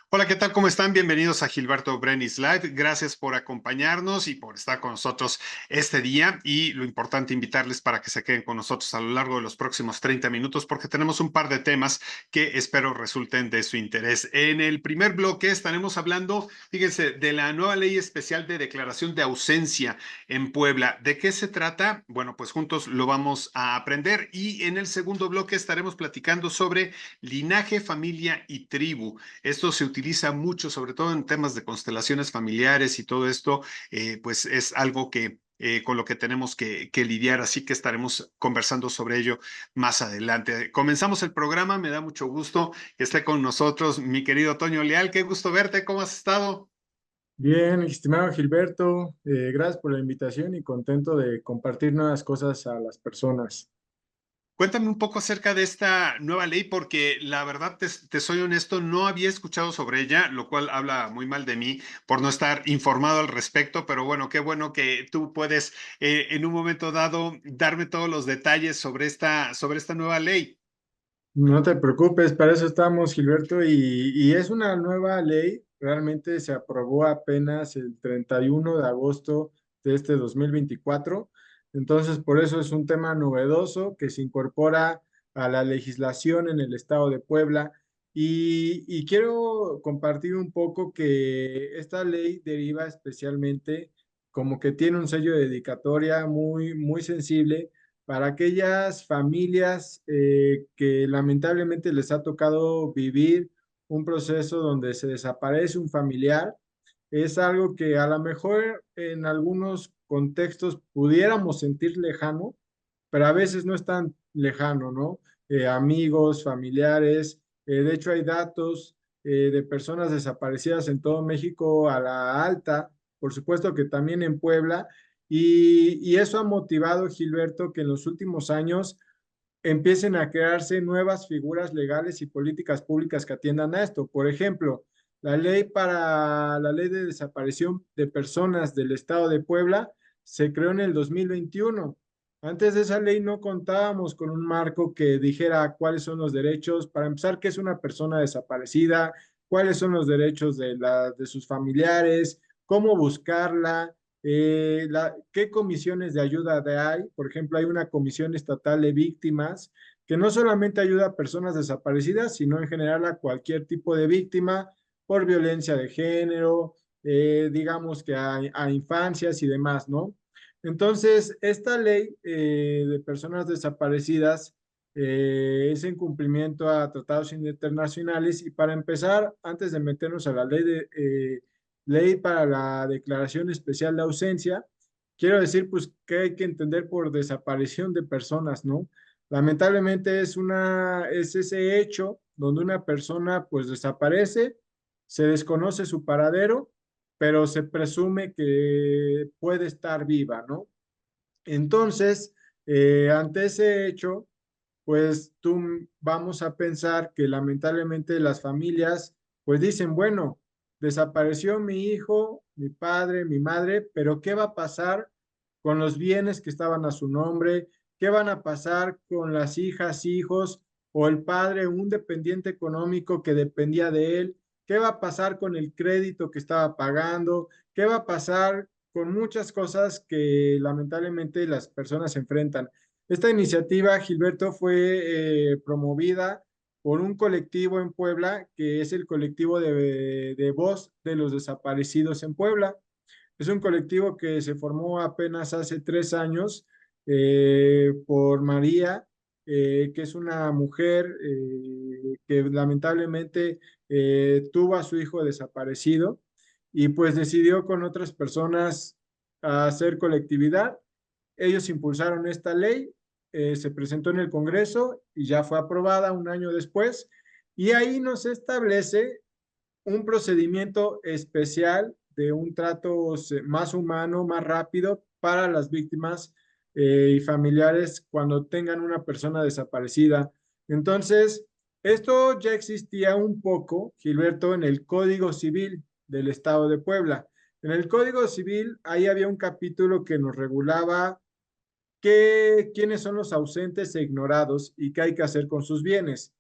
Hola, ¿qué tal? ¿Cómo están? Bienvenidos a Gilberto Brenis Live. Gracias por acompañarnos y por estar con nosotros este día. Y lo importante, invitarles para que se queden con nosotros a lo largo de los próximos 30 minutos, porque tenemos un par de temas que espero resulten de su interés. En el primer bloque estaremos hablando, fíjense, de la nueva ley especial de declaración de ausencia en Puebla. ¿De qué se trata? Bueno, pues juntos lo vamos a aprender. Y en el segundo bloque estaremos platicando sobre linaje, familia y tribu. Esto se utiliza mucho, sobre todo en temas de constelaciones familiares y todo esto, pues es algo que con lo que tenemos que lidiar, así que estaremos conversando sobre ello más adelante. Comenzamos el programa, me da mucho gusto que esté con nosotros mi querido Toño Leal, qué gusto verte, ¿cómo has estado? Bien, estimado Gilberto, gracias por la invitación y contento de compartir nuevas cosas a las personas. Cuéntame un poco acerca de esta nueva ley, porque la verdad, te soy honesto, no había escuchado sobre ella, lo cual habla muy mal de mí por no estar informado al respecto, pero bueno, qué bueno que tú puedes en un momento dado darme todos los detalles sobre esta nueva ley. No te preocupes, para eso estamos, Gilberto, y es una nueva ley, realmente se aprobó apenas el 31 de agosto de este 2024. Entonces por eso es un tema novedoso que se incorpora a la legislación en el estado de Puebla. Y quiero compartir un poco que esta ley deriva especialmente como que tiene un sello de dedicatoria muy, muy sensible para aquellas familias que lamentablemente les ha tocado vivir un proceso donde se desaparece un familiar. Es algo que a lo mejor en algunos contextos pudiéramos sentir lejano, pero a veces no es tan lejano, ¿no? Amigos, familiares, de hecho hay datos de personas desaparecidas en todo México a la alta, por supuesto que también en Puebla, y eso ha motivado, Gilberto, que en los últimos años empiecen a crearse nuevas figuras legales y políticas públicas que atiendan a esto. Por ejemplo, la ley de desaparición de personas del estado de Puebla se creó en el 2021. Antes de esa ley no contábamos con un marco que dijera cuáles son los derechos, para empezar, qué es una persona desaparecida, cuáles son los derechos de sus familiares, cómo buscarla, qué comisiones de ayuda hay. Por ejemplo, hay una comisión estatal de víctimas que no solamente ayuda a personas desaparecidas, sino en general a cualquier tipo de víctima por violencia de género, digamos que a infancias y demás, ¿no? Entonces, esta ley de personas desaparecidas es en cumplimiento a tratados internacionales y para empezar, antes de meternos a la ley para la declaración especial de ausencia, quiero decir pues que hay que entender por desaparición de personas, ¿no? Lamentablemente es ese hecho donde una persona pues desaparece, se desconoce su paradero, pero se presume que puede estar viva, ¿no? Entonces, ante ese hecho, pues tú vamos a pensar que lamentablemente las familias pues dicen, bueno, desapareció mi hijo, mi padre, mi madre, pero ¿qué va a pasar con los bienes que estaban a su nombre? ¿Qué van a pasar con las hijas, hijos o el padre, un dependiente económico que dependía de él? ¿Qué va a pasar con el crédito que estaba pagando? ¿Qué va a pasar con muchas cosas que lamentablemente las personas se enfrentan? Esta iniciativa, Gilberto, fue promovida por un colectivo en Puebla, que es el colectivo de voz de los desaparecidos en Puebla. Es un colectivo que se formó apenas hace 3 años por María, que es una mujer que lamentablemente tuvo a su hijo desaparecido y pues decidió con otras personas hacer colectividad. Ellos impulsaron esta ley, se presentó en el Congreso y ya fue aprobada un año después. Y ahí nos establece un procedimiento especial de un trato más humano, más rápido para las víctimas y familiares cuando tengan una persona desaparecida. Entonces, esto ya existía un poco, Gilberto, en el Código Civil del Estado de Puebla. En el Código Civil, ahí había un capítulo que nos regulaba quiénes son los ausentes e ignorados y qué hay que hacer con sus bienes.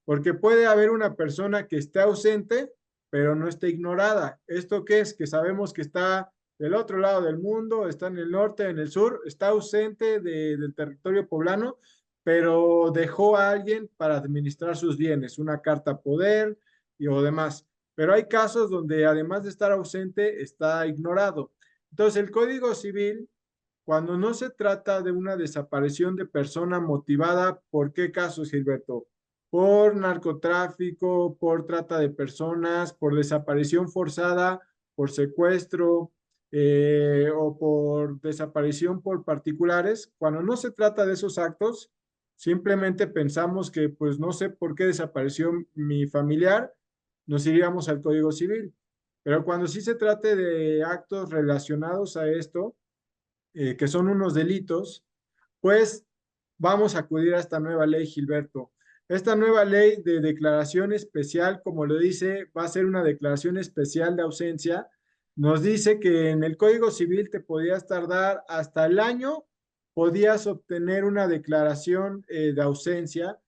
Porque puede haber una persona que esté ausente, pero no esté ignorada. ¿Esto qué es? Que sabemos que está del otro lado del mundo, está en el norte, en el sur, está ausente del territorio poblano, pero dejó a alguien para administrar sus bienes, una carta poder o demás. Pero hay casos donde además de estar ausente, está ignorado. Entonces, el Código Civil, cuando no se trata de una desaparición de persona motivada, ¿por qué casos, Gilberto? Por narcotráfico, por trata de personas, por desaparición forzada, por secuestro o por desaparición por particulares. Cuando no se trata de esos actos, simplemente pensamos que, pues no sé por qué desapareció mi familiar, nos iríamos al Código Civil. Pero cuando sí se trate de actos relacionados a esto, que son unos delitos, pues vamos a acudir a esta nueva ley, Gilberto. Esta nueva ley de declaración especial, como lo dice, va a ser una declaración especial de ausencia. Nos dice que en el Código Civil te podías tardar hasta el año, podías obtener una declaración de ausencia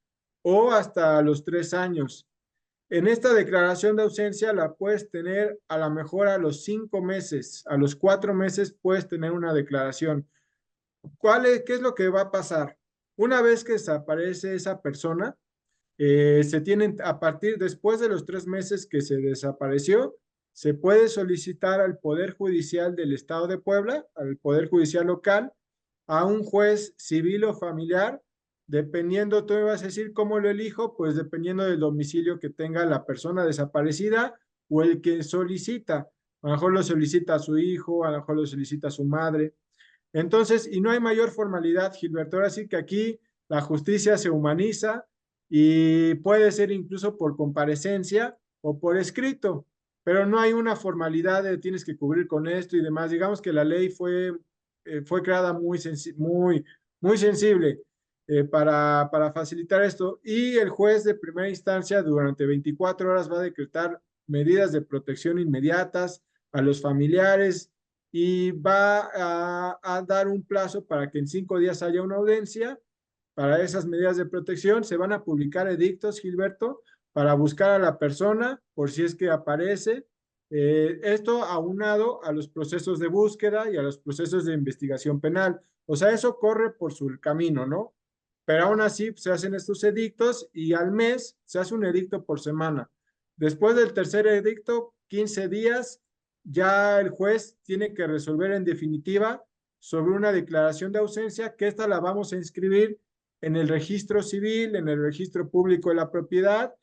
o hasta los 3 años. En esta declaración de ausencia la puedes tener a lo mejor a los 5 meses, a los 4 meses puedes tener una declaración. ¿Qué es lo que va a pasar? Una vez que desaparece esa persona, se tienen a partir después de los 3 meses que se desapareció, se puede solicitar al Poder Judicial del Estado de Puebla, al Poder Judicial local, a un juez civil o familiar, dependiendo, tú me vas a decir cómo lo elijo, pues dependiendo del domicilio que tenga la persona desaparecida o el que solicita. A lo mejor lo solicita a su hijo, a lo mejor lo solicita a su madre. Entonces, y no hay mayor formalidad, Gilberto. Ahora sí que aquí la justicia se humaniza y puede ser incluso por comparecencia o por escrito, pero no hay una formalidad de tienes que cubrir con esto y demás. Digamos que la ley fue creada muy sensible para facilitar esto y el juez de primera instancia durante 24 horas va a decretar medidas de protección inmediatas a los familiares y va a dar un plazo para que en 5 días haya una audiencia para esas medidas de protección. Se van a publicar edictos, Gilberto, para buscar a la persona por si es que aparece. Esto aunado a los procesos de búsqueda y a los procesos de investigación penal. O sea, eso corre por su camino, ¿no? Pero aún así se hacen estos edictos y al mes se hace un edicto por semana. Después del tercer edicto, 15 días, ya el juez tiene que resolver en definitiva sobre una declaración de ausencia, que esta la vamos a inscribir en el registro civil, en el registro público de la propiedad,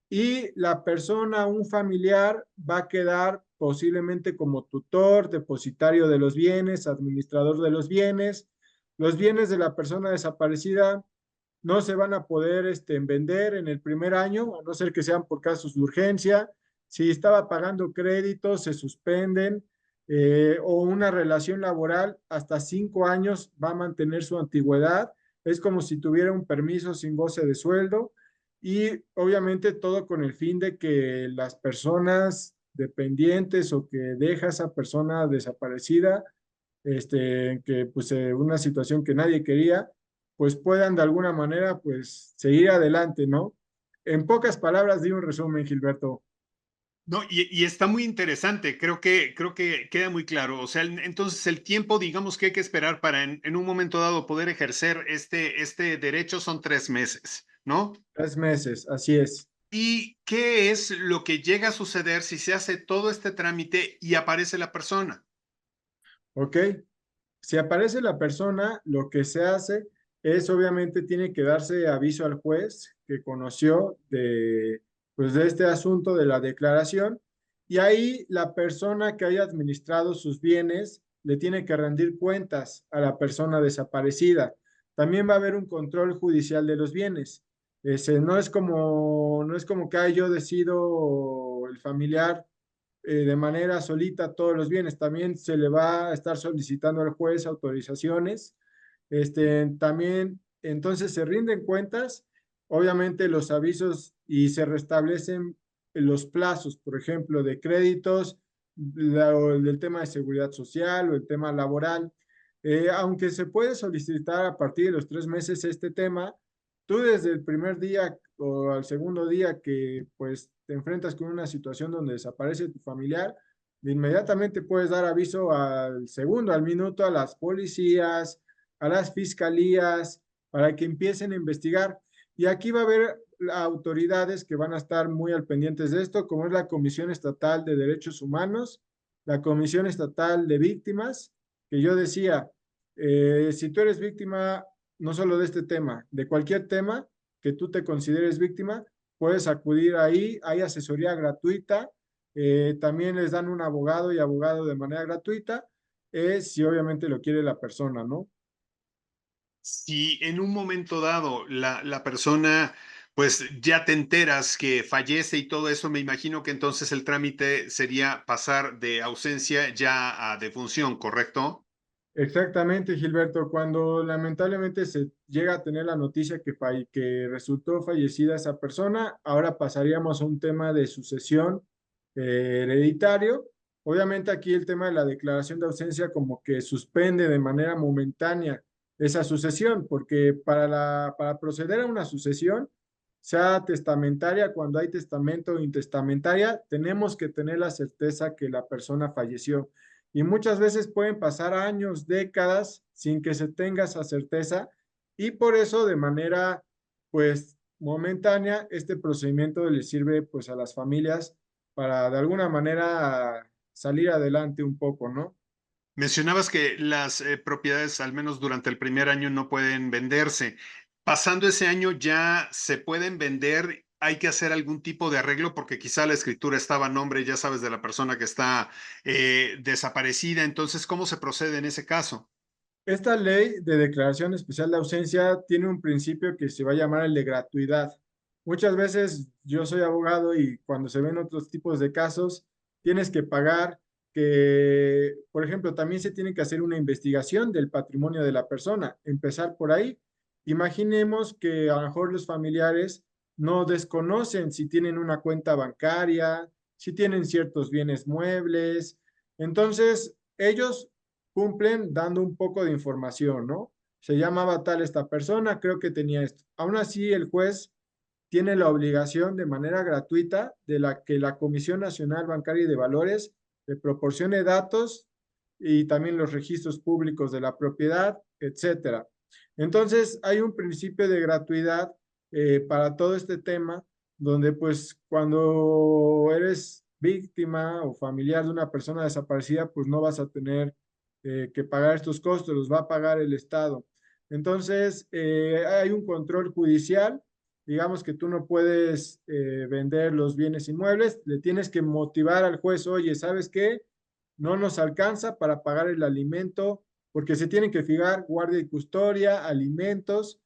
y la persona, un familiar, va a quedar posiblemente como tutor, depositario de los bienes, administrador de los bienes. Los bienes de la persona desaparecida no se van a poder vender en el primer año, a no ser que sean por casos de urgencia. Si estaba pagando créditos, se suspenden, o una relación laboral hasta 5 años va a mantener su antigüedad. Es como si tuviera un permiso sin goce de sueldo y obviamente todo con el fin de que las personas dependientes o que deja esa persona desaparecida, que pues una situación que nadie quería, pues puedan de alguna manera pues seguir adelante, ¿no? En pocas palabras, di un resumen, Gilberto. No, y está muy interesante, creo que queda muy claro. O sea, entonces el tiempo, digamos que hay que esperar para en un momento dado poder ejercer este derecho son 3 meses, ¿no? 3 meses, así es. ¿Y qué es lo que llega a suceder si se hace todo este trámite y aparece la persona? ¿Ok? Si aparece la persona, lo que se hace es obviamente tiene que darse aviso al juez que conoció pues, de este asunto de la declaración y ahí la persona que haya administrado sus bienes le tiene que rendir cuentas a la persona desaparecida. También va a haber un control judicial de los bienes. No es como que yo decido el familiar de manera solita todos los bienes. También se le va a estar solicitando al juez autorizaciones. También, entonces se rinden cuentas, obviamente los avisos y se restablecen los plazos, por ejemplo, de créditos, o del tema de seguridad social o el tema laboral. Aunque se puede solicitar a partir de los 3 meses este tema, tú desde el primer día o al segundo día que pues te enfrentas con una situación donde desaparece tu familiar, de inmediatamente puedes dar aviso al segundo, al minuto, a las policías, a las fiscalías, para que empiecen a investigar. Y aquí va a haber autoridades que van a estar muy al pendientes de esto, como es la Comisión Estatal de Derechos Humanos, la Comisión Estatal de Víctimas, que yo decía, si tú eres víctima no solo de este tema, de cualquier tema que tú te consideres víctima, puedes acudir ahí, hay asesoría gratuita, también les dan un abogado y abogado de manera gratuita, si obviamente lo quiere la persona, ¿no? Si en un momento dado la persona, pues ya te enteras que fallece y todo eso, me imagino que entonces el trámite sería pasar de ausencia ya a defunción, ¿correcto? Exactamente, Gilberto. Cuando lamentablemente se llega a tener la noticia que resultó fallecida esa persona, ahora pasaríamos a un tema de sucesión hereditario. Obviamente aquí el tema de la declaración de ausencia como que suspende de manera momentánea esa sucesión, porque para proceder a una sucesión, sea testamentaria, cuando hay testamento o intestamentaria, tenemos que tener la certeza que la persona falleció y muchas veces pueden pasar años, décadas sin que se tenga esa certeza y por eso de manera pues momentánea este procedimiento le sirve pues a las familias para de alguna manera salir adelante un poco, ¿no? Mencionabas que las propiedades, al menos durante el primer año, no pueden venderse. Pasando ese año ya se pueden vender. Hay que hacer algún tipo de arreglo porque quizá la escritura estaba a nombre, ya sabes, de la persona que está desaparecida. Entonces, ¿cómo se procede en ese caso? Esta ley de declaración especial de ausencia tiene un principio que se va a llamar el de gratuidad. Muchas veces yo soy abogado y cuando se ven otros tipos de casos, tienes que pagar que, por ejemplo, también se tiene que hacer una investigación del patrimonio de la persona, empezar por ahí. Imaginemos que a lo mejor los familiares no desconocen si tienen una cuenta bancaria, si tienen ciertos bienes muebles. Entonces, ellos cumplen dando un poco de información, ¿no? Se llamaba tal esta persona, creo que tenía esto. Aún así, el juez tiene la obligación de manera gratuita de la que la Comisión Nacional Bancaria y de Valores le proporcione datos y también los registros públicos de la propiedad, etcétera. Entonces, hay un principio de gratuidad para todo este tema, donde pues cuando eres víctima o familiar de una persona desaparecida, pues no vas a tener que pagar estos costos, los va a pagar el Estado. Entonces, hay un control judicial, digamos que tú no puedes vender los bienes inmuebles, le tienes que motivar al juez, oye, ¿sabes qué? No nos alcanza para pagar el alimento, porque se tienen que fijar guardia y custodia, alimentos.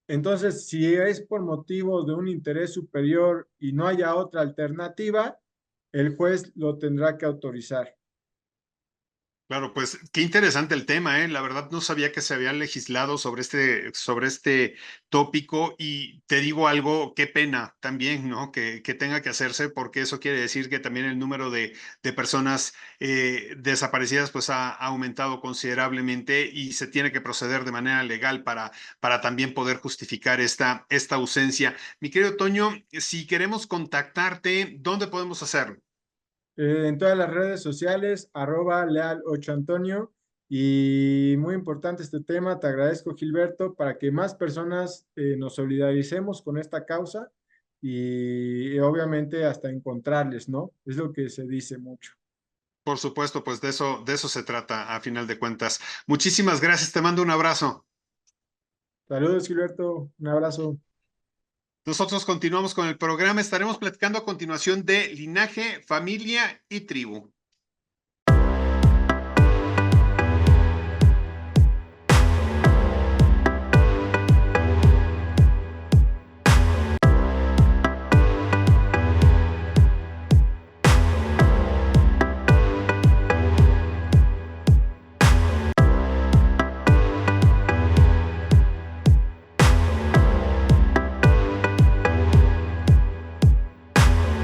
Entonces, si es por motivos de un interés superior y no haya otra alternativa, el juez lo tendrá que autorizar. Claro, pues qué interesante el tema, ¿eh? La verdad no sabía que se había legislado sobre este tópico y te digo algo, qué pena también, ¿no? Que tenga que hacerse porque eso quiere decir que también el número de personas desaparecidas pues ha aumentado considerablemente y se tiene que proceder de manera legal para también poder justificar esta ausencia. Mi querido Toño, si queremos contactarte, ¿dónde podemos hacerlo? En todas las redes sociales, @leal 8 Antonio. Y muy importante este tema, te agradezco Gilberto, para que más personas nos solidaricemos con esta causa y obviamente hasta encontrarles, ¿no? Es lo que se dice mucho. Por supuesto, pues de eso se trata a final de cuentas. Muchísimas gracias, te mando un abrazo. Saludos Gilberto, un abrazo. Nosotros continuamos con el programa, estaremos platicando a continuación de linaje, familia y tribu.